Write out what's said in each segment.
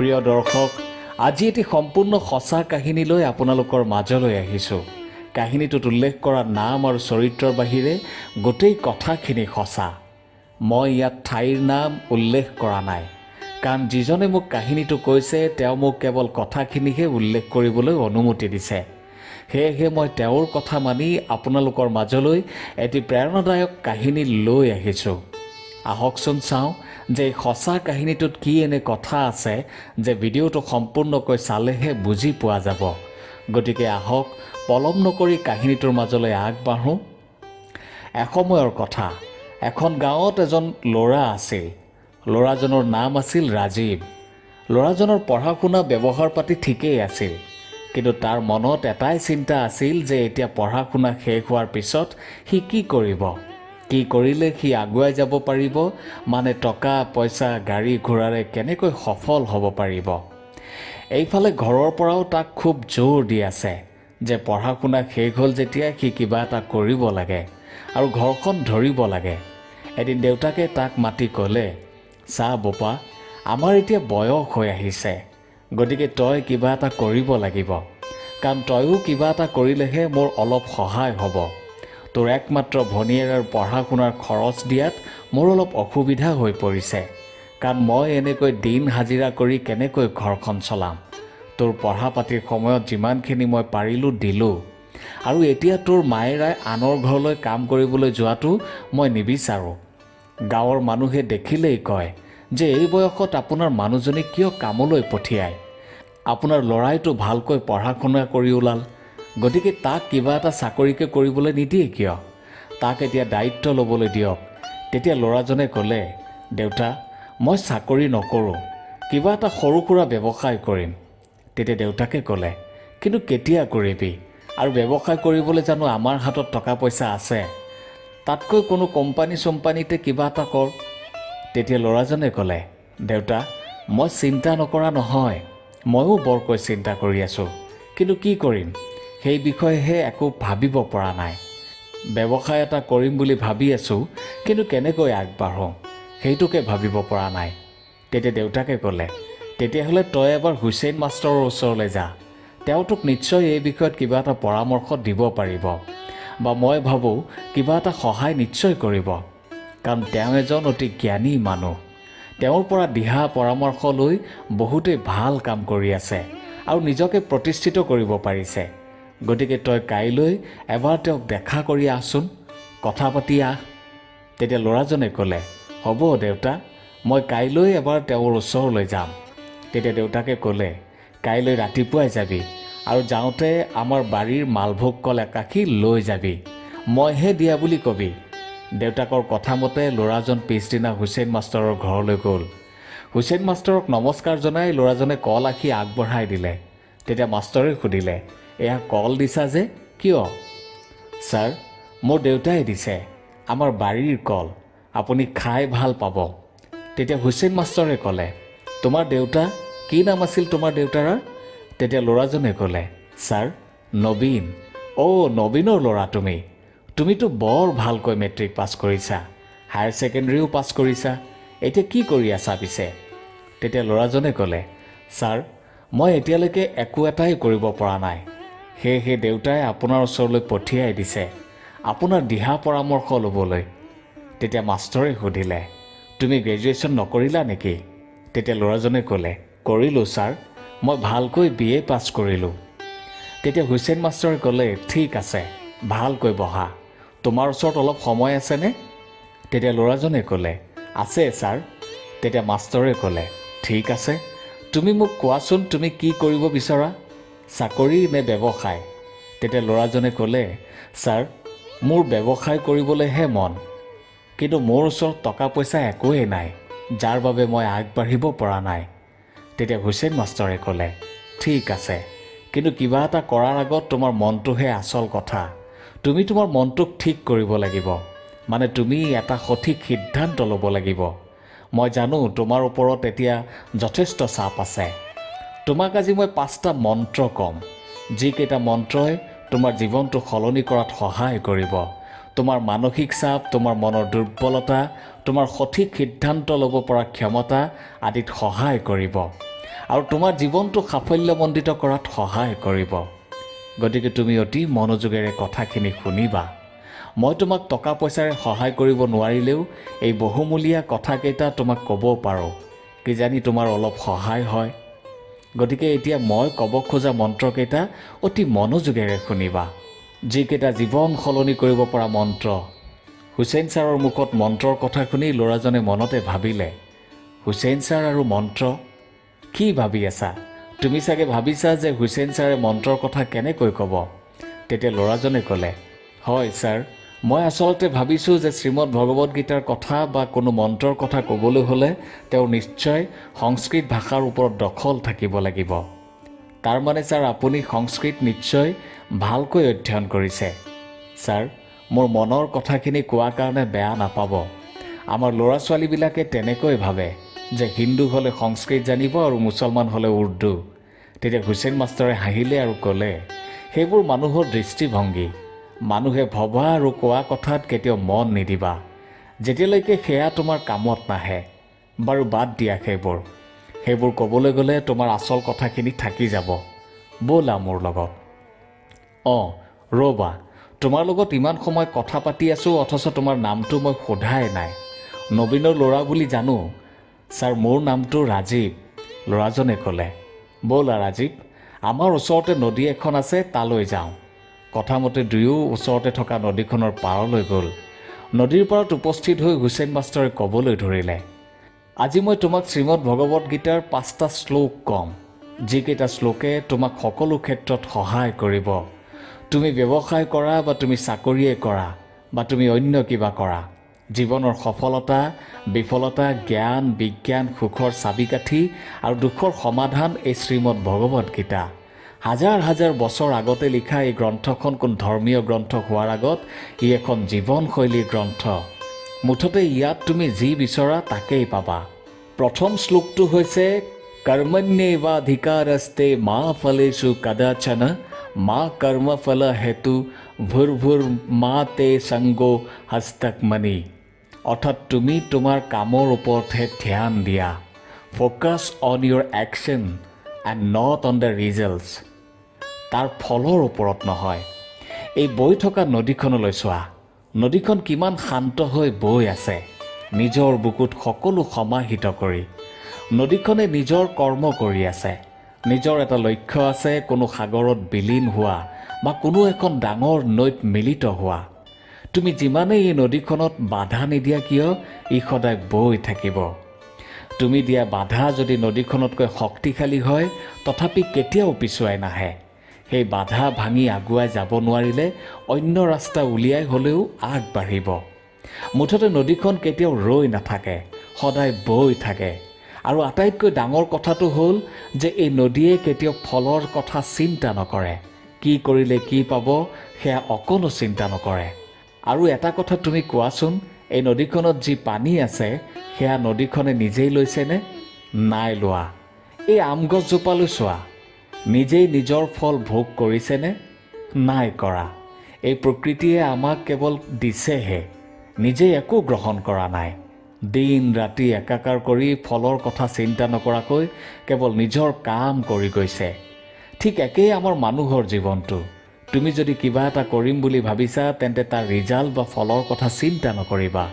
প্ৰিয় দৰ্শক, আজি এটি সম্পূৰ্ণ সঁচা কাহিনীলৈ আপোনালোকৰ মাজলৈ আহিছোঁ। কাহিনীটোত উল্লেখ কৰা নাম আৰু চৰিত্ৰৰ বাহিৰে গোটেই কথাখিনি সঁচা। মই ইয়াত ঠাইৰ নাম উল্লেখ কৰা নাই, কাৰণ যিজনে মোক কাহিনীটো কৈছে তেওঁ মোক কেৱল কথাখিনিহে উল্লেখ কৰিবলৈ অনুমতি দিছে। সেয়েহে মই তেওঁৰ কথা মানি আপোনালোকৰ মাজলৈ এটি প্ৰেৰণাদায়ক কাহিনী লৈ আহিছোঁ। আহকচোন চাওঁ যে এই সঁচা কাহিনীটোত কি এনে কথা আছে যে ভিডিঅ'টো সম্পূৰ্ণকৈ চালেহে বুজি পোৱা যাব। গতিকে আহক পলম নকৰি কাহিনীটোৰ মাজলৈ আগবাঢ়োঁ। এসময়ৰ কথা, এখন গাঁৱত এজন ল'ৰা আছিল। ল'ৰাজনৰ নাম আছিল ৰাজীৱ। ল'ৰাজনৰ পঢ়া শুনা ব্যৱহাৰ পাতি ঠিকেই আছিল, কিন্তু তাৰ মনত এটাই চিন্তা আছিল যে এতিয়া পঢ়া শুনা শেষ হোৱাৰ পিছত সি কি কৰিব, কি কৰিলে সি আগুৱাই যাব পাৰিব, মানে টকা পইচা গাড়ী ঘোঁৰাৰে কেনেকৈ সফল হ'ব পাৰিব। এইফালে ঘৰৰ পৰাও তাক খুব জোৰ দি আছে যে পঢ়া শুনা শেষ হ'ল যেতিয়া সি কিবা এটা কৰিব লাগে আৰু ঘৰখন ধৰিব লাগে। এদিন দেউতাকে তাক মাতি ক'লে, চা বোপা, আমাৰ এতিয়া বয়স হৈ আহিছে, গতিকে তই কিবা এটা কৰিব লাগিব, কাৰণ তয়ো কিবা এটা কৰিলেহে মোৰ অলপ সহায় হ'ব। তোৰ একমাত্ৰ ভনীয়েৰৰ পঢ়া শুনাৰ খৰচ দিয়াত মোৰ অলপ অসুবিধা হৈ পৰিছে, কাৰণ মই এনেকৈ দিন হাজিৰা কৰি কেনেকৈ ঘৰখন চলাম। তোৰ পঢ়া পাতিৰ সময়ত যিমানখিনি মই পাৰিলোঁ দিলোঁ, আৰু এতিয়া তোৰ মায়েৰাই আনৰ ঘৰলৈ কাম কৰিবলৈ যোৱাটো মই নিবিচাৰোঁ। গাঁৱৰ মানুহে দেখিলেই কয় যে এই বয়সত আপোনাৰ মানুহজনী কিয় কামলৈ পঠিয়ায়? আপোনাৰ ল'ৰাইটো ভালকৈ পঢ়া শুনা কৰি ওলাল, গতিকে তাক কিবা এটা চাকৰিকে কৰিবলৈ নিদিয়ে কিয়? তাক এতিয়া দায়িত্ব ল'বলৈ দিয়ক। তেতিয়া ল'ৰাজনে ক'লে, দেউতা, মই চাকৰি নকৰোঁ, কিবা এটা সৰু সুৰা ব্যৱসায় কৰিম। তেতিয়া দেউতাকে ক'লে, কিন্তু কেতিয়া কৰিবি? আৰু ব্যৱসায় কৰিবলৈ জানো আমাৰ হাতত টকা পইচা আছে? তাতকৈ কোনো কোম্পানীতে কিবা এটা কৰ। তেতিয়া ল'ৰাজনে ক'লে, দেউতা, মই চিন্তা নকৰা নহয়, ময়ো বৰকৈ চিন্তা কৰি আছোঁ, কিন্তু কি কৰিম সেই বিষয়েহে একো ভাবিব পৰা নাই। ব্যৱসায় এটা কৰিম বুলি ভাবি আছোঁ, কিন্তু কেনেকৈ আগবাঢ়োঁ সেইটোকে ভাবিব পৰা নাই। তেতিয়া দেউতাকে ক'লে, তেতিয়াহ'লে তই এবাৰ হুছেইন মাষ্টৰৰ ওচৰলৈ যা, তেওঁ তোক নিশ্চয় এই বিষয়ত কিবা এটা পৰামৰ্শ দিব পাৰিব, বা মই ভাবোঁ কিবা এটা সহায় নিশ্চয় কৰিব, কাৰণ তেওঁ এজন অতি জ্ঞানী মানুহ। তেওঁৰ পৰা দিহা পৰামৰ্শ লৈ বহুতেই ভাল কাম কৰি আছে আৰু নিজকে প্ৰতিষ্ঠিত কৰিব পাৰিছে। গতিকে তই কাইলৈ এবাৰ তেওঁক দেখা কৰি আহচোন, কথা পাতি আহ। তেতিয়া ল'ৰাজনে ক'লে, হ'ব দেউতা, মই কাইলৈ এবাৰ তেওঁৰ ওচৰলৈ যাম। তেতিয়া দেউতাকে ক'লে, কাইলৈ ৰাতিপুৱাই যাবি আৰু যাওঁতে আমাৰ বাৰীৰ মালভোগ কল একাশী লৈ যাবি, মইহে দিয়া বুলি কবি। দেউতাকৰ কথা মতে ল'ৰাজন পিছদিনা হুছেইন মাষ্টৰৰ ঘৰলৈ গ'ল। হুছেইন মাষ্টৰক নমস্কাৰ জনাই ল'ৰাজনে কল আখি আগবঢ়াই দিলে। তেতিয়া মাষ্টৰে সুধিলে, এয়া কল দিছা যে কিয়? ছাৰ, মোৰ দেউতাই দিছে, আমাৰ বাৰীৰ কল, আপুনি খাই ভাল পাব। তেতিয়া হুছেইন মাষ্টৰে ক'লে, তোমাৰ দেউতা কি নাম আছিল তোমাৰ দেউতাৰ? তেতিয়া ল'ৰাজনে ক'লে, ছাৰ, নবীন। অ' নবীনৰ ল'ৰা তুমিতো বৰ ভালকৈ মেট্ৰিক পাছ কৰিছা, হায়াৰ ছেকেণ্ডেৰীও পাছ কৰিছা, এতিয়া কি কৰি আছা পিছে? তেতিয়া ল'ৰাজনে ক'লে, ছাৰ, মই এতিয়ালৈকে একো এটাই কৰিব পৰা নাই, সেয়েহে দেউতাই আপোনাৰ ওচৰলৈ পঠিয়াই দিছে আপোনাৰ দিহা পৰামৰ্শ ল'বলৈ। তেতিয়া মাষ্টৰে সুধিলে, তুমি গ্ৰেজুৱেশ্যন নকৰিলা নেকি? তেতিয়া ল'ৰাজনে ক'লে, কৰিলোঁ ছাৰ, মই ভালকৈ BA পাছ কৰিলোঁ। তেতিয়া হুছেইন মাষ্টৰে ক'লে, ঠিক আছে, ভালকৈ বহা, তোমাৰ ওচৰত অলপ সময় আছেনে? তেতিয়া ল'ৰাজনে ক'লে, আছে ছাৰ। তেতিয়া মাষ্টৰে ক'লে, ঠিক আছে, তুমি মোক কোৱাচোন তুমি কি কৰিব বিচৰা, চাকৰি নে ব্যৱসায়? তেতিয়া ল'ৰাজনে ক'লে, ছাৰ, মোৰ ব্যৱসায় কৰিবলৈহে মন, কিন্তু মোৰ ওচৰত টকা পইচা একোৱেই নাই, যাৰ বাবে মই আগবাঢ়িব পৰা নাই। তেতিয়া হুছেইন মাষ্টৰে ক'লে, ঠিক আছে, কিন্তু কিবা এটা কৰাৰ আগত তোমাৰ মনটোহে আচল কথা। তুমি তোমাৰ মনটোক ঠিক কৰিব লাগিব, মানে তুমি এটা সঠিক সিদ্ধান্ত ল'ব লাগিব। মই জানো তোমাৰ ওপৰত এতিয়া যথেষ্ট চাপ আছে। তোমাক আজি মই 5টা মন্ত্ৰ ক'ম, যিকেইটা মন্ত্ৰই তোমাৰ জীৱনটো সলনি কৰাত সহায় কৰিব। তোমাৰ মানসিক চাপ, তোমাৰ মনৰ দুৰ্বলতা, তোমাৰ সঠিক সিদ্ধান্ত ল'ব পৰা ক্ষমতা আদিত সহায় কৰিব। আৰু তোমাৰ জীৱনটো সাফল্যমণ্ডিত কৰাত সহায় কৰিব। গতিকে তুমি অতি মনোযোগেৰে কথাখিনি শুনিবা। মই তোমাক টকা পইচাৰে সহায় কৰিব নোৱাৰিলেও এই বহুমূলীয়া কথাকেইটা তোমাক ক'ব পাৰোঁ, কিজানি তোমাৰ অলপ সহায় হয়। গতিকে এতিয়া মই ক'ব খোজা মন্ত্ৰকেইটা অতি মনোযোগেৰে শুনিবা, যিকেইটা জীৱন সলনি কৰিব পৰা মন্ত্ৰ। হুছেইন ছাৰৰ মুখত মন্ত্ৰৰ কথা শুনি ল'ৰাজনে মনতে ভাবিলে, হুছেইন ছাৰ আৰু মন্ত্ৰ, কি ভাবি আছা? তুমি চাগে ভাবিছা যে হুছেইন ছাৰে মন্ত্ৰৰ কথা কেনেকৈ ক'ব। তেতিয়া ল'ৰাজনে ক'লে, হয় ছাৰ, মই আচলতে ভাবিছোঁ যে শ্ৰীমদ ভগৱত গীতাৰ কথা বা কোনো মন্ত্ৰৰ কথা ক'বলৈ হ'লে তেওঁৰ নিশ্চয় সংস্কৃত ভাষাৰ ওপৰত দখল থাকিব লাগিব। তাৰমানে ছাৰ আপুনি সংস্কৃত নিশ্চয় ভালকৈ অধ্যয়ন কৰিছে। ছাৰ, মোৰ মনৰ কথাখিনি কোৱাৰ কাৰণে বেয়া নাপাব। আমাৰ ল'ৰা ছোৱালীবিলাকে তেনেকৈ ভাবে যে হিন্দু হ'লে সংস্কৃত জানিব আৰু মুছলমান হ'লে উৰ্দু। তেতিয়া হুছেইন মাষ্টৰে হাঁহিলে আৰু ক'লে, সেইবোৰ মানুহৰ দৃষ্টিভংগী। মানুহে ভবা আৰু কোৱা কথাত কেতিয়াও মন নিদিবা, যেতিয়ালৈকে সেয়া তোমাৰ কামত নাহে। বাৰু বাদ দিয়া সেইবোৰ ক'বলৈ গ'লে তোমাৰ আচল কথাখিনি থাকি যাব। ব'লা মোৰ লগত। অঁ ৰ'বা, তোমাৰ লগত ইমান সময় কথা পাতি আছোঁ অথচ তোমাৰ নামটো মই সোধাই নাই। নবীনৰ ল'ৰা বুলি জানো। ছাৰ, মোৰ নামটো ৰাজীৱ, ল'ৰাজনে ক'লে। ব'লা ৰাজীৱ, আমাৰ ওচৰতে নদী এখন আছে, তালৈ যাওঁ। কথামতে দুয়ো ওচৰতে থকা নদীখনৰ পাৰলৈ গ'ল। নদীৰ পাৰত উপস্থিত হৈ হুছেইন মাষ্টৰে ক'বলৈ ধৰিলে, আজি মই তোমাক শ্ৰীমদ ভগৱত গীতাৰ 5টা শ্লোক ক'ম, যিকেইটা শ্লোকে তোমাক সকলো ক্ষেত্ৰত সহায় কৰিব। তুমি ব্যৱসায় কৰা বা তুমি চাকৰিয়ে কৰা বা তুমি অন্য কিবা কৰা, জীৱনৰ সফলতা, বিফলতা, জ্ঞান, বিজ্ঞান, সুখৰ চাবিকাঠি আৰু দুখৰ সমাধান এই শ্ৰীমদ ভগৱত গীতা। হাজাৰ হাজাৰ বছৰ আগতে লিখা এই গ্ৰন্থখন কোন ধৰ্মীয় গ্ৰন্থ হোৱাৰ আগত ই এখন জীৱনশৈলীৰ গ্ৰন্থ। মুঠতে ইয়াত তুমি যি বিচৰা তাকেই পাবা। প্ৰথম শ্লোকটো হৈছে, কৰ্মণ্যেৱাধিকাৰস্তে মা ফলেষু কদাচন মা কৰ্মফল হেতু ভুৰ্ভুৰ মা তে সংগো হস্তকমণি। অৰ্থাৎ তুমি তোমাৰ কামৰ ওপৰতহে ধ্যান দিয়া। Focus on your action and not on the results. তাৰ ফলৰ ওপৰত নহয়। এই বৈ থকা নদীখনলৈ চোৱা। নদীখন কিমান শান্ত হৈ বৈ আছে, নিজৰ বুকুত সকলো সমাহিত কৰি। নদীখনে নিজৰ কৰ্ম কৰি আছে। নিজৰ এটা লক্ষ্য আছে, কোনো সাগৰত বিলীন হোৱা বা কোনো এখন ডাঙৰ নৈত মিলিত হোৱা। তুমি যিমানেই এই নদীখনত বাধা নিদিয়া কিয়, ই সদায় বৈ থাকিব। তুমি দিয়া বাধা যদি নদীখনতকৈ শক্তিশালী হয়, তথাপি কেতিয়াও পিছুৱাই নাহে। সেই বাধা ভাঙি আগুৱাই যাব নোৱাৰিলে অন্য ৰাস্তা উলিয়াই হ'লেও আগবাঢ়িব। মুঠতে নদীখন কেতিয়াও ৰৈ নাথাকে, সদায় বৈ থাকে। আৰু আটাইতকৈ ডাঙৰ কথাটো হ'ল যে এই নদীয়ে কেতিয়াও ফলৰ কথা চিন্তা নকৰে। কি কৰিলে কি পাব সেয়া অকণো চিন্তা নকৰে। আৰু এটা কথা তুমি কোৱাচোন, এই নদীখনত যি পানী আছে সেয়া নদীখনে নিজেই লৈছেনে? নাই লোৱা। এই আম গছজোপালৈ চোৱা, নিজেই নিজৰ ফল ভোগ কৰিছেনে? নাই কৰা। এই প্ৰকৃতিয়ে আমাক কেৱল দিছেহে, নিজেই একো গ্ৰহণ কৰা নাই। দিন ৰাতি একাকাৰ কৰি ফলৰ কথা চিন্তা নকৰাকৈ কেৱল নিজৰ কাম কৰি গৈছে। ঠিক একেই আমাৰ মানুহৰ জীৱনটো। তুমি যদি কিবা এটা কৰিম বুলি ভাবিছা, তেন্তে তাৰ ৰিজাল্ট বা ফলৰ কথা চিন্তা নকৰিবা।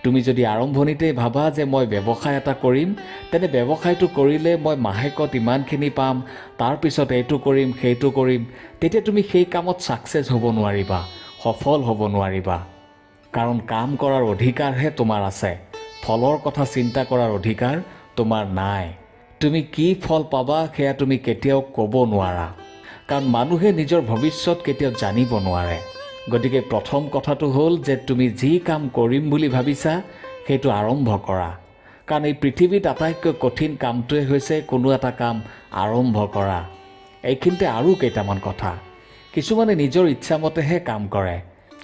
তুমি যদি আৰম্ভণিতেই ভাবা যে মই ব্যৱসায় এটা কৰিম, তেনে ব্যৱসায়টো কৰিলে মই মাহেকত ইমানখিনি পাম, তাৰপিছত এইটো কৰিম সেইটো কৰিম, তেতিয়া তুমি সেই কামত ছাকচেছ হ'ব নোৱাৰিবা, সফল হ'ব নোৱাৰিবা। কাৰণ কাম কৰাৰ অধিকাৰহে তোমাৰ আছে, ফলৰ কথা চিন্তা কৰাৰ অধিকাৰ তোমাৰ নাই। তুমি কি ফল পাবা সেয়া তুমি কেতিয়াও ক'ব নোৱাৰা, কাৰণ মানুহে নিজৰ ভৱিষ্যত কেতিয়াও জানিব নোৱাৰে। গতিকে প্ৰথম কথাটো হ'ল যে তুমি যি কাম কৰিম বুলি ভাবিছা সেইটো আৰম্ভ কৰা। কাৰণ এই পৃথিৱীত আটাইতকৈ কঠিন কামটোৱে হৈছে কোনো এটা কাম আৰম্ভ কৰা। এইখিনিতে আৰু কেইটামান কথা। কিছুমানে নিজৰ ইচ্ছামতেহে কাম কৰে,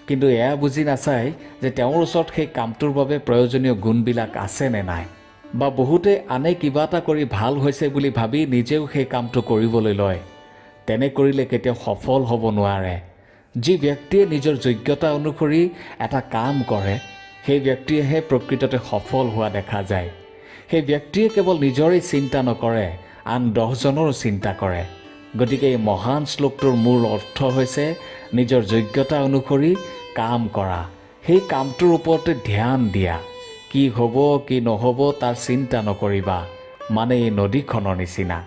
কিন্তু এয়া বুজি নাচায় যে তেওঁৰ ওচৰত সেই কামটোৰ বাবে প্ৰয়োজনীয় গুণবিলাক আছে নে নাই। বা বহুতে আনে কিবা এটা কৰি ভাল হৈছে বুলি ভাবি নিজেও সেই কামটো কৰিবলৈ লয়। তেনে কৰিলে কেতিয়াও সফল হ'ব নোৱাৰে। যি ব্যক্তিয়ে নিজৰ যোগ্যতা অনুসৰি এটা কাম কৰে, সেই ব্যক্তিয়েহে প্ৰকৃততে সফল হোৱা দেখা যায়। সেই ব্যক্তিয়ে কেৱল নিজৰেই চিন্তা নকৰে, আন 10জনৰ চিন্তা কৰে। গতিকে এই মহান শ্লোকটোৰ মূল অৰ্থ হৈছে নিজৰ যোগ্যতা অনুসৰি কাম কৰা, সেই কামটোৰ ওপৰতে ধ্যান দিয়া। কি হ'ব কি নহ'ব তাৰ চিন্তা নকৰিবা, মানে এই নদীখনৰ নিচিনা।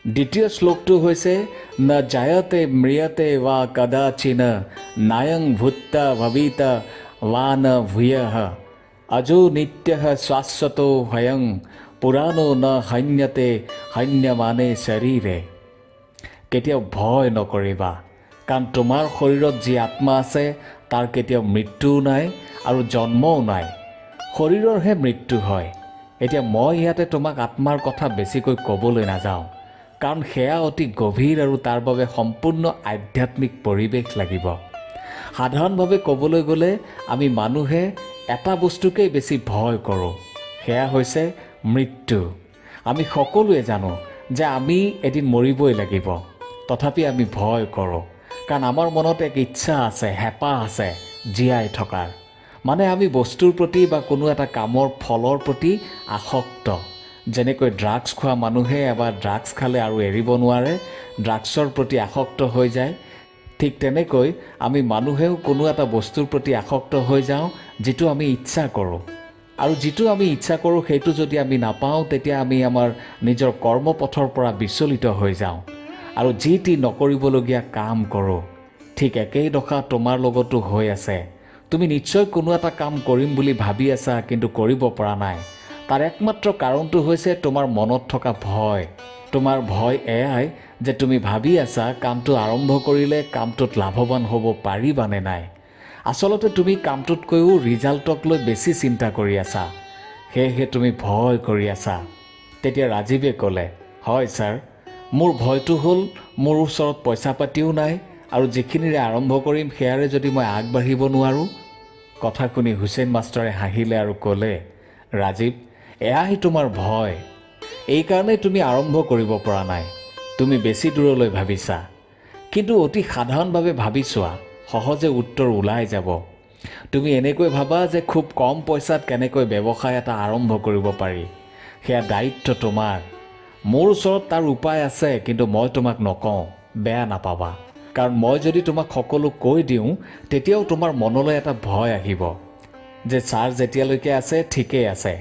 দ্বিতীয় শ্লোকটো হৈছে ন জায়তে ম্ৰিয়তে वा কদাচিন নায়ং ভূত্তা ভবিতা वा ন ভূয়ঃ অজো নিত্যঃ শাশ্বতো ভয়ং পুৰাণো ন হন্যতে হন্যমানে শৰীৰে। কেতিয়াও ভয় নকৰিবা, কাৰণ তোমাৰ শৰীৰত যি আত্মা আছে তাৰ কেতিয়াও মৃত্যুও নাই আৰু জন্মও নাই। শৰীৰৰহে মৃত্যু হয়। এতিয়া মই ইয়াতে তোমাক আত্মাৰ কথা বেছিকৈ ক'বলৈ নাযাওঁ, কাৰণ সেয়া অতি গভীৰ আৰু তাৰ বাবে সম্পূৰ্ণ আধ্যাত্মিক পৰিৱেশ লাগিব। সাধাৰণভাৱে ক'বলৈ গ'লে আমি মানুহে এটা বস্তুকেই বেছি ভয় কৰোঁ, সেয়া হৈছে মৃত্যু। আমি সকলোৱে জানো যে আমি এদিন মৰিবই লাগিব, তথাপি আমি ভয় কৰোঁ, কাৰণ আমাৰ মনত এক ইচ্ছা আছে, হেঁপাহ আছে জীয়াই থকাৰ। মানে আমি বস্তুৰ প্ৰতি বা কোনো এটা কামৰ ফলৰ প্ৰতি আসক্ত। যেনেকৈ ড্ৰাগছ খোৱা মানুহে এবাৰ ড্ৰাগছ খালে আৰু এৰিব নোৱাৰে, ড্ৰাগছৰ প্ৰতি আসক্ত হৈ যায়, ঠিক তেনেকৈ আমি মানুহেও কোনো এটা বস্তুৰ প্ৰতি আসক্ত হৈ যাওঁ যিটো আমি ইচ্ছা কৰোঁ। আৰু যিটো আমি ইচ্ছা কৰোঁ সেইটো যদি আমি নাপাওঁ, তেতিয়া আমি আমাৰ নিজৰ কৰ্মপথৰ পৰা বিচলিত হৈ যাওঁ আৰু যি টি নকৰিবলগীয়া কাম কৰোঁ। ঠিক একেই দশা তোমাৰ লগতো হৈ আছে। তুমি নিশ্চয় কোনো এটা কাম কৰিম বুলি ভাবি আছা, কিন্তু কৰিব পৰা নাই। তাৰ একমাত্ৰ কাৰণটো হৈছে তোমাৰ মনত থকা ভয়। তোমাৰ ভয় এয়াই যে তুমি ভাবি আছা কামটো আৰম্ভ কৰিলে কামটোত লাভৱান হ'ব পাৰিবানে নাই। আচলতে তুমি কামটোতকৈও ৰিজাল্টক লৈ বেছি চিন্তা কৰি আছা, সেয়েহে তুমি ভয় কৰি আছা। তেতিয়া ৰাজীৱে ক'লে, হয় ছাৰ, মোৰ ভয়টো হ'ল মোৰ ওচৰত পইচা পাতিও নাই, আৰু যিখিনিৰে আৰম্ভ কৰিম সেয়াৰে যদি মই আগবাঢ়িব নোৱাৰোঁ। কথা শুনি হুছেইন মাষ্টৰে হাঁহিলে আৰু ক'লে, ৰাজীৱ, এয়াই তোমাৰ ভয়। এইকাৰণেই তুমি আৰম্ভ কৰিব পৰা নাই। তুমি বেছি দূৰলৈ ভাবিছা, কিন্তু অতি সাধাৰণভাৱে ভাবি চোৱা, সহজে উত্তৰ ওলাই যাব। তুমি এনেকৈ ভাবা যে খুব কম পইচাত কেনেকৈ ব্যৱসায় এটা আৰম্ভ কৰিব পাৰি। সেয়া দায়িত্ব তোমাৰ। মোৰ ওচৰত তাৰ উপায় আছে, কিন্তু মই তোমাক নকওঁ, বেয়া নাপাবা। কাৰণ মই যদি তোমাক সকলো কৈ দিওঁ তেতিয়াও তোমাৰ মনলৈ এটা ভয় আহিব যে ছাৰ যেতিয়ালৈকে আছে ঠিকেই আছে,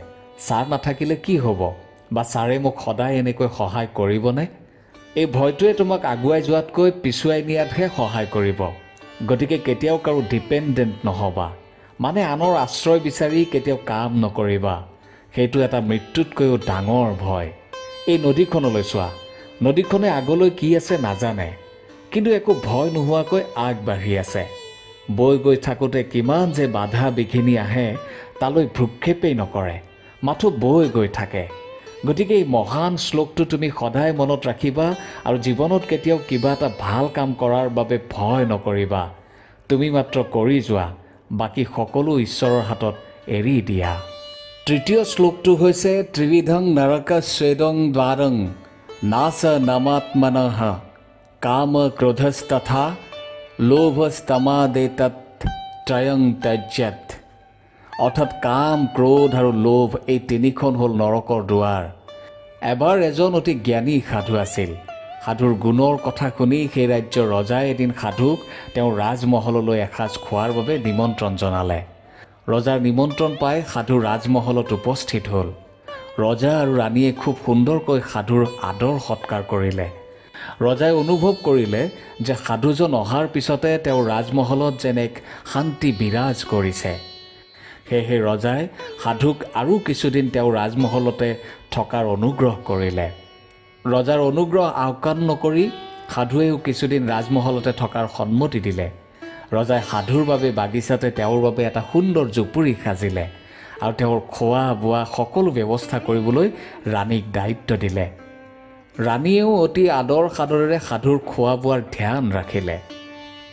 ছাৰ নাথাকিলে কি হ'ব, বা ছাৰে মোক সদায় এনেকৈ সহায় কৰিবনে। এই ভয়টোৱে তোমাক আগুৱাই যোৱাতকৈ পিছুৱাই নিয়াতহে সহায় কৰিব। গতিকে কেতিয়াও কাৰো ডিপেণ্ডেণ্ট নহ'বা, মানে আনৰ আশ্ৰয় বিচাৰি কেতিয়াও কাম নকৰিবা। সেইটো এটা মৃত্যুতকৈও ডাঙৰ ভয়। এই নদীখনলৈ চোৱা, নদীখনে আগলৈ কি আছে নাজানে, কিন্তু একো ভয় নোহোৱাকৈ আগবাঢ়ি আছে। বৈ গৈ থাকোঁতে কিমান যে বাধা বিঘিনি আহে তালৈ ভ্ৰূক্ষেপেই নকৰে, মাথো বৈ গৈ থাকে। গতিকে এই মহান শ্লোকটো তুমি সদায় মনত ৰাখিবা আৰু জীৱনত কেতিয়াও কিবা এটা ভাল কাম কৰাৰ বাবে ভয় নকৰিবা। তুমি মাত্ৰ কৰি যোৱা, বাকী সকলো ঈশ্বৰৰ হাতত এৰি দিয়া। তৃতীয় শ্লোকটো হৈছে ত্ৰিবিধং নৰকস্যেদং দ্বাৰং নাচ নমাত্মনঃ কাম ক্ৰোধস্তথা লোভস্তমাদেতৎ ত্ৰয়ং ত্যজ্যত। অৰ্থাৎ কাম, ক্ৰোধ আৰু লোভ, এই তিনিখন হ'ল নৰকৰ দুৱাৰ। এবাৰ এজন অতি জ্ঞানী সাধু আছিল। সাধুৰ গুণৰ কথা শুনি সেই ৰাজ্যৰ ৰজাই এদিন সাধুক তেওঁৰ ৰাজমহললৈ এসাঁজ খোৱাৰ বাবে নিমন্ত্ৰণ জনালে। ৰজাৰ নিমন্ত্ৰণ পাই সাধু ৰাজমহলত উপস্থিত হ'ল। ৰজা আৰু ৰাণীয়ে খুব সুন্দৰকৈ সাধুৰ আদৰ সৎকাৰ কৰিলে। ৰজাই অনুভৱ কৰিলে যে সাধুজন অহাৰ পিছতে তেওঁৰ ৰাজমহলত যেন এক শান্তি বিৰাজ কৰিছে। সেয়েহে ৰজাই সাধুক আৰু কিছুদিন তেওঁৰ ৰাজমহলতে থকাৰ অনুগ্ৰহ কৰিলে। ৰজাৰ অনুগ্ৰহ আওকাণ নকৰি সাধুৱেও কিছুদিন ৰাজমহলতে থকাৰ সন্মতি দিলে। ৰজাই সাধুৰ বাবে বাগিচাতে তেওঁৰ বাবে এটা সুন্দৰ জুপুৰি সাজিলে আৰু তেওঁৰ খোৱা বোৱা সকলো ব্যৱস্থা কৰিবলৈ ৰাণীক দায়িত্ব দিলে। ৰাণীয়েও অতি আদৰ সাদৰেৰে সাধুৰ খোৱা বোৱাৰ ধ্যান ৰাখিলে।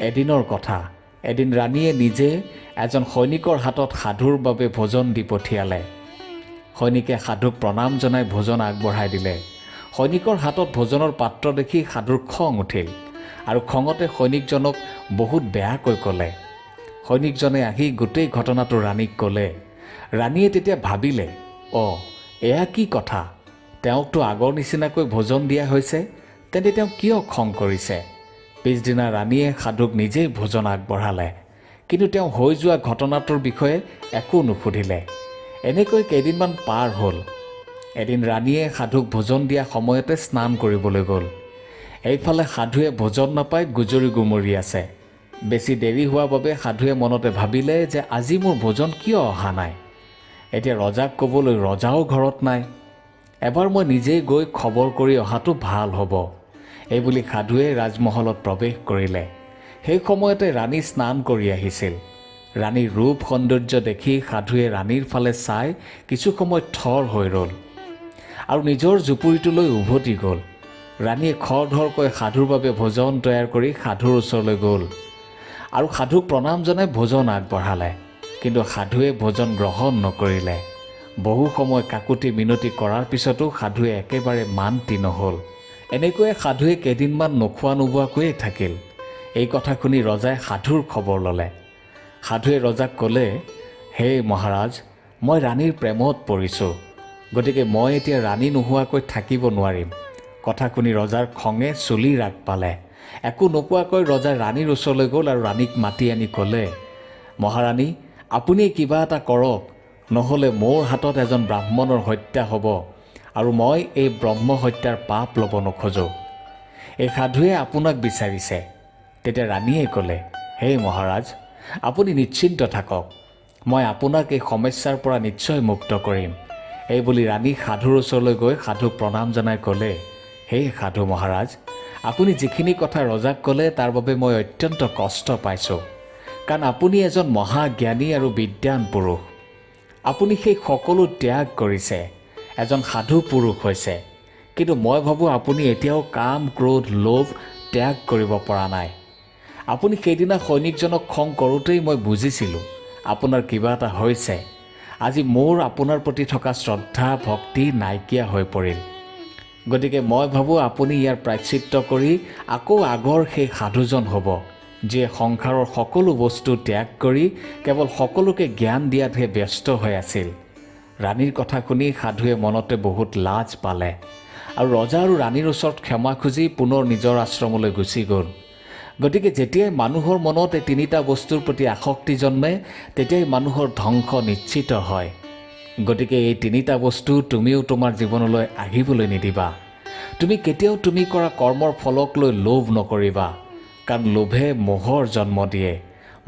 এদিনৰ কথা, এদিন ৰাণীয়ে নিজে এজন সৈনিকৰ হাতত সাধুৰ বাবে ভোজন দি পঠিয়ালে। সৈনিকে সাধুক প্ৰণাম জনাই ভোজন আগবঢ়াই দিলে। সৈনিকৰ হাতত ভোজনৰ পাত্ৰ দেখি সাধুৰ খং উঠিল আৰু খঙতে সৈনিকজনক বহুত বেয়াকৈ ক'লে। সৈনিকজনে আহি গোটেই ঘটনাটো ৰাণীক ক'লে। ৰাণীয়ে তেতিয়া ভাবিলে, এয়া কি কথা, তেওঁকতো আগৰ নিচিনাকৈ ভোজন দিয়া হৈছে, তেন্তে তেওঁ কিয় খং কৰিছে? পিছদিনা ৰাণীয়ে সাধুক নিজেই ভোজন আগবঢ়ালে, কিন্তু তেওঁ হৈ যোৱা ঘটনাটোৰ বিষয়ে একো নুসুধিলে। এনেকৈ কেইদিনমান পাৰ হ'ল। এদিন ৰাণীয়ে সাধুক ভোজন দিয়া সময়তে স্নান কৰিবলৈ গ'ল। এইফালে সাধুৱে ভোজন নাপাই গুজৰি গুমৰি আছে। বেছি দেৰি হোৱাৰ বাবে সাধুৱে মনতে ভাবিলে যে আজি মোৰ ভোজন কিয় অহা নাই। এতিয়া ৰজাক ক'বলৈ ৰজাও ঘৰত নাই। এবাৰ মই নিজেই গৈ খবৰ কৰি অহাটো ভাল হ'ব। এইবুলি সাধুৱে ৰাজমহলত প্ৰৱেশ কৰিলে। সেই সময়তে ৰাণী স্নান কৰি আহিছিল। ৰাণীৰ ৰূপ সৌন্দৰ্য দেখি সাধুৱে ৰাণীৰ ফালে চাই কিছু সময় থৰ হৈ ৰ'ল আৰু নিজৰ জুপুৰিটোলৈ উভতি গ'ল। ৰাণীয়ে খৰধৰকৈ সাধুৰ বাবে ভোজন তৈয়াৰ কৰি সাধুৰ ওচৰলৈ গ'ল আৰু সাধুক প্ৰণাম জনাই ভোজন আগবঢ়ালে। কিন্তু সাধুৱে ভোজন গ্ৰহণ নকৰিলে। বহু সময় কাকুতি মিনতি কৰাৰ পিছতো সাধুৱে একেবাৰে মান্তি নহ'ল। এনেকৈয়ে সাধুৱে কেইদিনমান নোখোৱা নোবোৱাকৈয়ে থাকিল। এই কথা শুনি ৰজাই সাধুৰ খবৰ ল'লে। সাধুৱে ৰজাক ক'লে, হে মহাৰাজ, মই ৰাণীৰ প্ৰেমত পৰিছোঁ, গতিকে মই এতিয়া ৰাণী নোহোৱাকৈ থাকিব নোৱাৰিম। কথা শুনি ৰজাৰ খঙে চুলি ৰাগ পালে। একো নোকোৱাকৈ ৰজাই ৰাণীৰ ওচৰলৈ গ'ল আৰু ৰাণীক মাতি আনি ক'লে, মহাৰাণী, আপুনি কিবা এটা কৰক, নহ'লে মোৰ হাতত এজন ব্ৰাহ্মণৰ হত্যা হ'ব আৰু মই এই ব্ৰহ্ম হত্যাৰ পাপ ল'ব নোখোজোঁ। এই সাধুৱে আপোনাক বিচাৰিছে। তেতিয়া ৰাণীয়ে ক'লে, হে মহাৰাজ, আপুনি নিশ্চিন্ত থাকক, মই আপোনাক এই সমস্যাৰ পৰা নিশ্চয় মুক্ত কৰিম। এইবুলি ৰাণী সাধুৰ ওচৰলৈ গৈ সাধুক প্ৰণাম জনাই ক'লে, হে সাধু মহাৰাজ, আপুনি যিখিনি কথা ৰজাক ক'লে তাৰ বাবে মই অত্যন্ত কষ্ট পাইছোঁ, কাৰণ আপুনি এজন মহাজ্ঞানী আৰু বিদ্বান পুৰুষ। আপুনি সেই সকলো ত্যাগ কৰিছে, এজন সাধু পুৰুষ হৈছে, কিন্তু মই ভাবোঁ আপুনি এতিয়াও কাম, ক্ৰোধ, লোভ ত্যাগ কৰিব পৰা নাই। আপুনি সেইদিনা সৈনিকজনক খং কৰোঁতেই মই বুজিছিলোঁ আপোনাৰ কিবা এটা হৈছে। আজি মোৰ আপোনাৰ প্ৰতি থকা শ্ৰদ্ধা ভক্তি নাইকিয়া হৈ পৰিল। গতিকে মই ভাবোঁ আপুনি ইয়াৰ প্ৰায়শ্চিত্ত কৰি আকৌ আগৰ সেই সাধুজন হ'ব, যিয়ে সংসাৰৰ সকলো বস্তু ত্যাগ কৰি কেৱল সকলোকে জ্ঞান দিয়াতহে ব্যস্ত হৈ আছিল। ৰাণীৰ কথা শুনি সাধুৱে মনতে বহুত লাজ পালে আৰু ৰজা আৰু ৰাণীৰ ওচৰত ক্ষমা খুজি পুনৰ নিজৰ আশ্ৰমলৈ গুচি গ'ল। গতিকে যেতিয়াই মানুহৰ মনত এই তিনিটা বস্তুৰ প্ৰতি আসক্তি জন্মে, তেতিয়াই মানুহৰ ধ্বংস নিশ্চিত হয়। গতিকে এই তিনিটা বস্তু তুমিও তোমাৰ জীৱনলৈ আহিবলৈ নিদিবা। তুমি কেতিয়াও তুমি কৰা কৰ্মৰ ফলক লৈ লোভ নকৰিবা, কাৰণ লোভে মোহৰ জন্ম দিয়ে,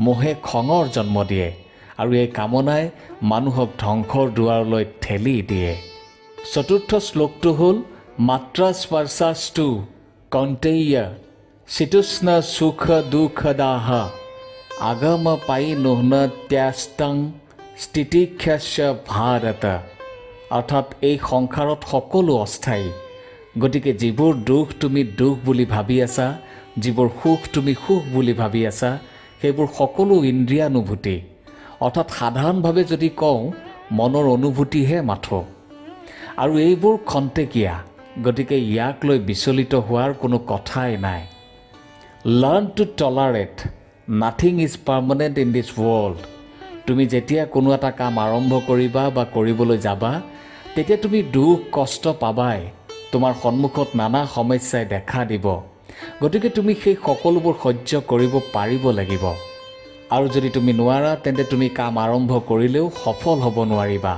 মোহে খঙৰ জন্ম দিয়ে আৰু এই কামনাই মানুহক ধ্বংসৰ দুৱাৰলৈ ঠেলি দিয়ে। চতুৰ্থ শ্লোকটো হ'ল মাত্ৰা স্পৰ্শাস্তু কৌন্তেয় শীতোষ্ণ সুখ দুঃখদাহ আগম পাই নোহ্নত্যাস্তং স্থিতিক্ষস্য ভাৰত। অৰ্থাৎ এই সংসাৰত সকলো অস্থায়ী। গতিকে যিবোৰ দুখ তুমি দুখ বুলি ভাবি আছা, যিবোৰ সুখ তুমি সুখ বুলি ভাবি আছা, সেইবোৰ সকলো ইন্দ্ৰিয়ানুভূতি। অৰ্থাৎ সাধাৰণভাৱে যদি কওঁ, মনৰ অনুভূতিহে মাথো, আৰু এইবোৰ খন্তেকীয়া। গতিকে ইয়াক লৈ বিচলিত হোৱাৰ কোনো কথাই নাই। Learn to tolerate, nothing is permanent in this world. তুমি যেতিয়া কোনো এটা কাম আৰম্ভ কৰিবা বা কৰিবলৈ যাবা, তেতিয়া তুমি দুখ কষ্ট পাবাই। তোমাৰ সন্মুখত নানা সমস্যাই দেখা দিব। গতিকে তুমি সেই সকলোবোৰ সহ্য কৰিব পাৰিব লাগিব। আৰু যদি তুমি নোৱাৰা, তেন্তে তুমি কাম আৰম্ভ কৰিলেও সফল হ'ব নোৱাৰিবা।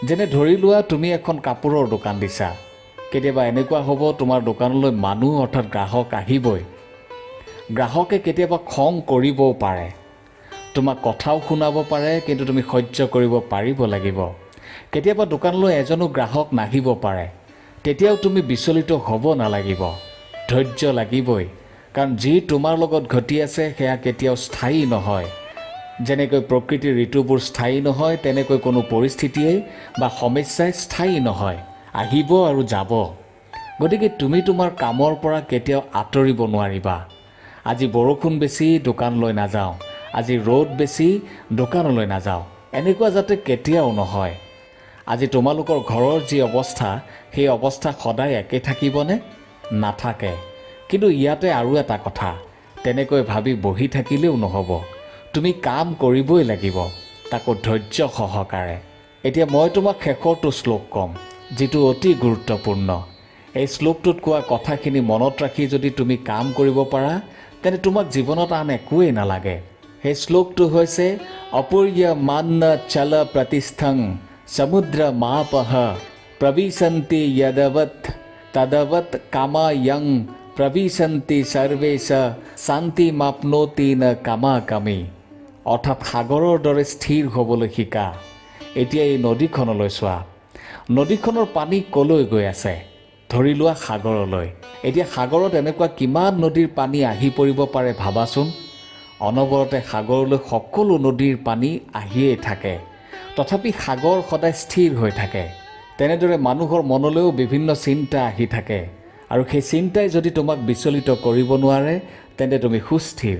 যেনে ধৰি লোৱা, তুমি এখন কাপোৰৰ দোকান দিছা। কেতিয়াবা এনেকুৱা হ'ব, তোমাৰ দোকানলৈ মানুহ অৰ্থাৎ গ্ৰাহক আহিবই। গ্ৰাহকে কেতিয়াবা খং কৰিবও পাৰে, তোমাক কথাও শুনাব পাৰে, কিন্তু তুমি সহ্য কৰিব পাৰিব লাগিব। কেতিয়াবা দোকানলৈ এজনো গ্ৰাহক নাহিব পাৰে, তেতিয়াও তুমি বিচলিত হ'ব নালাগিব। ধৈৰ্য লাগিবই, কাৰণ যি তোমাৰ লগত ঘটি আছে সেয়া কেতিয়াও স্থায়ী নহয়। যেনেকৈ প্ৰকৃতিৰ ঋতুবোৰ স্থায়ী নহয়, তেনেকৈ কোনো পৰিস্থিতিয়েই বা সমস্যাই স্থায়ী নহয়, আহিব আৰু যাব। গতিকে তুমি তোমাৰ কামৰ পৰা কেতিয়াও আঁতৰিব নোৱাৰিবা। আজি বৰষুণ বেছি, দোকানলৈ নাযাওঁ, আজি ৰ'দ বেছি, দোকানলৈ নাযাওঁ, এনেকুৱা যাতে কেতিয়াও নহয়। আজি তোমালোকৰ ঘৰৰ যি অৱস্থা, সেই অৱস্থা সদায় একে থাকিবনে? নাথাকে। কিন্তু ইয়াতে আৰু এটা কথা, তেনেকৈ ভাবি বহি থাকিলেও নহ'ব। তুমি কাম কৰিবই লাগিব, তাকো ধৈৰ্য সহকাৰে। এতিয়া মই তোমাক শেষৰটো শ্লোক ক'ম, যিটো অতি গুৰুত্বপূৰ্ণ। এই শ্লোকটোত কোৱা কথাখিনি মনত ৰাখি যদি তুমি কাম কৰিব পাৰা তেন্তে তোমাক জীৱনত আন একোৱেই নালাগে। সেই শ্লোকটো হৈছে অপূৰ্য মান্ন চল প্ৰতিস্থং সমুদ্ৰ মাপহ প্ৰবিশন্তি য়দৱৎ তদৱৎ কামায়ং প্ৰবিশন্তি সৰ্বেশ শান্তি মাপনোতি ন কামাকামি। অৰ্থাৎ সাগৰৰ দৰে স্থিৰ হ'বলৈ শিকা। এতিয়া এই নদীখনলৈ চোৱা, নদীখনৰ পানী কলৈ গৈ আছে? ধৰি লোৱা সাগৰলৈ। এতিয়া সাগৰত এনেকুৱা কিমান নদীৰ পানী আহি পৰিব পাৰে ভাবাচোন। অনবৰতে সাগৰলৈ সকলো নদীৰ পানী আহিয়েই থাকে, তথাপি সাগৰ সদায় স্থিৰ হৈ থাকে। তেনেদৰে মানুহৰ মনলৈও বিভিন্ন চিন্তা আহি থাকে, আৰু সেই চিন্তাই যদি তোমাক বিচলিত কৰিব নোৱাৰে তেন্তে তুমি সুস্থিৰ।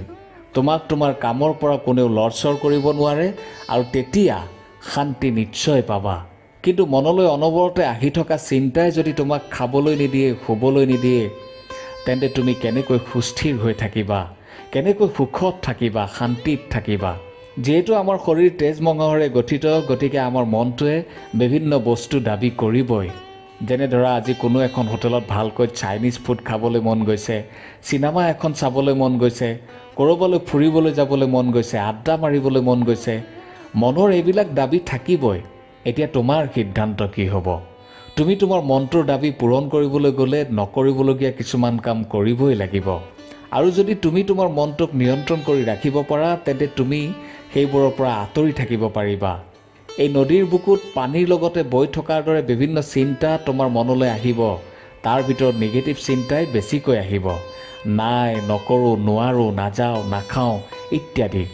তোমাক তোমাৰ কামৰ পৰা কোনেও লৰচৰ কৰিব নোৱাৰে, আৰু তেতিয়া শান্তি নিশ্চয় পাবা। কিন্তু মনলৈ অনবৰতে আহি থকা চিন্তাই যদি তোমাক খাবলৈ নিদিয়ে, শুবলৈ নিদিয়ে, তেন্তে তুমি কেনেকৈ সুস্থিৰ হৈ থাকিবা? কেনেকৈ সুখত থাকিবা, শান্তিত থাকিবা? যিহেতু আমাৰ শৰীৰ তেজ মঙহেৰে গঠিত, গতিকে আমাৰ মনটোৱে বিভিন্ন বস্তু দাবী কৰিবই। যেনে ধৰা আজি কোনো এখন হোটেলত ভালকৈ চাইনিজ ফুড খাবলৈ মন গৈছে, চিনেমা এখন চাবলৈ মন গৈছে, ক'ৰবালৈ ফুৰিবলৈ যাবলৈ মন গৈছে, আড্ডা মাৰিবলৈ মন গৈছে। মনৰ এইবিলাক দাবী থাকিবই। এতিয়া তোমাৰ সিদ্ধান্ত কি হ'ব? তুমি তোমাৰ মনটোৰ দাবী পূৰণ কৰিবলৈ গ'লে নকৰিবলগীয়া কিছুমান কাম কৰিবই লাগিব। আৰু যদি তুমি তোমাৰ মনটোক নিয়ন্ত্ৰণ কৰি ৰাখিব পাৰা তেন্তে তুমি সেইবোৰৰ পৰা আঁতৰি থাকিব পাৰিবা। এই নদীৰ বুকুত পানীৰ লগতে বৈ থকাৰ দৰে বিভিন্ন চিন্তা তোমাৰ মনলৈ আহিব। তাৰ ভিতৰত নিগেটিভ চিন্তাই বেছিকৈ আহিব। নাই, নকৰোঁ, নোৱাৰোঁ, নাযাওঁ, নাখাওঁ ইত্যাদি।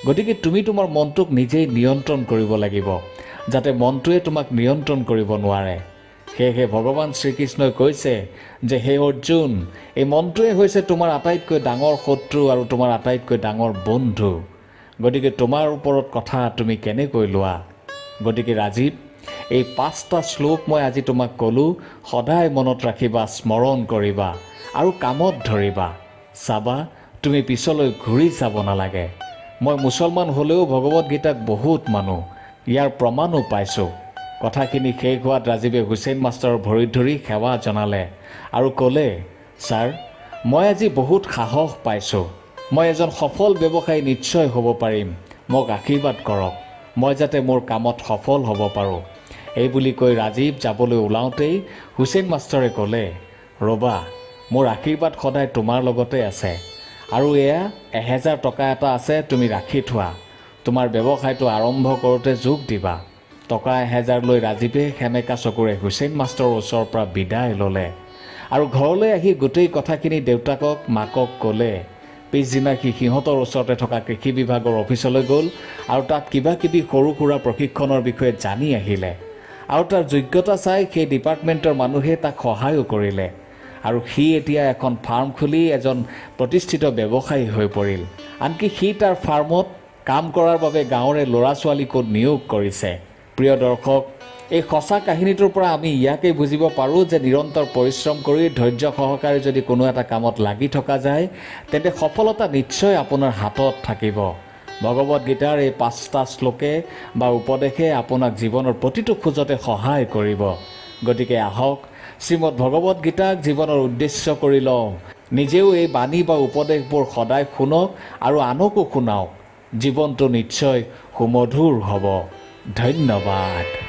গতিকে তুমি তোমাৰ মনটোক নিজেই নিয়ন্ত্ৰণ কৰিব লাগিব, যাতে মনটোৱে তোমাক নিয়ন্ত্ৰণ কৰিব নোৱাৰে। সেয়েহে ভগৱান শ্ৰীকৃষ্ণই কৈছে যে হে অৰ্জুন, এই মনটোৱে হৈছে তোমাৰ আটাইতকৈ ডাঙৰ শত্ৰু আৰু তোমাৰ আটাইতকৈ ডাঙৰ বন্ধু। গতিকে তোমাৰ ওপৰত কথা তুমি কেনেকৈ লোৱা? গতিকে ৰাজীৱ, এই 5টা শ্লোক মই আজি তোমাক ক'লোঁ, সদায় মনত ৰাখিবা, স্মৰণ কৰিবা আৰু কামত ধৰিবা। চাবা, তুমি পিছলৈ ঘূৰি চাব নালাগে। মই মুছলমান হ'লেও ভগৱত গীতাক বহুত মানো, ইয়াৰ প্ৰমাণো পাইছোঁ। কথাখিনি শেষ হোৱাত ৰাজীৱে হুছেইন মাষ্টৰৰ ভৰিত ধৰি সেৱা জনালে আৰু ক'লে, ছাৰ, মই আজি বহুত সাহস পাইছোঁ। মই এজন সফল ব্যৱসায়ী নিশ্চয় হ'ব পাৰিম। মোক আশীৰ্বাদ কৰক, মই যাতে মোৰ কামত সফল হ'ব পাৰোঁ। এই বুলি কৈ ৰাজীৱ যাবলৈ ওলাওঁতেই হুছেইন মাষ্টৰে ক'লে, ৰ'বা, মোৰ আশীৰ্বাদ সদায় তোমাৰ লগতে আছে। আৰু এয়া 1000 টকা এটা আছে, তুমি ৰাখি থোৱা। তোমাৰ ব্যৱসায়টো আৰম্ভ কৰোঁতে যোগ দিবা। টকা 1000 লৈ ৰাজীৱে সেমেকা চকুৰে হুছেইন মাষ্টৰৰ ওচৰৰ পৰা বিদায় ল'লে আৰু ঘৰলৈ আহি গোটেই কথাখিনি দেউতাকক, মাকক ক'লে। পিছদিনা সি সিহঁতৰ ওচৰতে থকা কৃষি বিভাগৰ অফিচলৈ গ'ল আৰু তাত কিবা কিবি সৰু সুৰা প্ৰশিক্ষণৰ বিষয়ে জানি আহিলে। আৰু তাৰ যোগ্যতা চাই সেই ডিপাৰ্টমেণ্টৰ মানুহে তাক সহায়ো কৰিলে। আৰু সি এতিয়া এখন ফাৰ্ম খুলি এজন প্ৰতিষ্ঠিত ব্যৱসায়ী হৈ পৰিল। আনকি সি তাৰ ফাৰ্মত কাম কৰাৰ বাবে গাঁৱৰে ল'ৰা ছোৱালীকো নিয়োগ কৰিছে। প্ৰিয় দৰ্শক, এই সঁচা কাহিনীটোৰ পৰা আমি ইয়াকেই বুজিব পাৰোঁ যে নিৰন্তৰ পৰিশ্ৰম কৰি ধৈৰ্য সহকাৰে যদি কোনো এটা কামত লাগি থকা যায় তেন্তে সফলতা নিশ্চয় আপোনাৰ হাতত থাকিব। ভগৱত গীতাৰ এই 5টা শ্লোকে বা উপদেশে আপোনাক জীৱনৰ প্ৰতিটো খোজতে সহায় কৰিব। গতিকে আহক, শ্ৰীমদ ভগৱত গীতাক জীৱনৰ উদ্দেশ্য কৰি লওঁ। নিজেও এই বাণী বা উপদেশবোৰ সদায় শুনক আৰু আনকো শুনাওক। জীৱনটো নিশ্চয় সুমধুৰ হ'ব। ধন্যবাদ।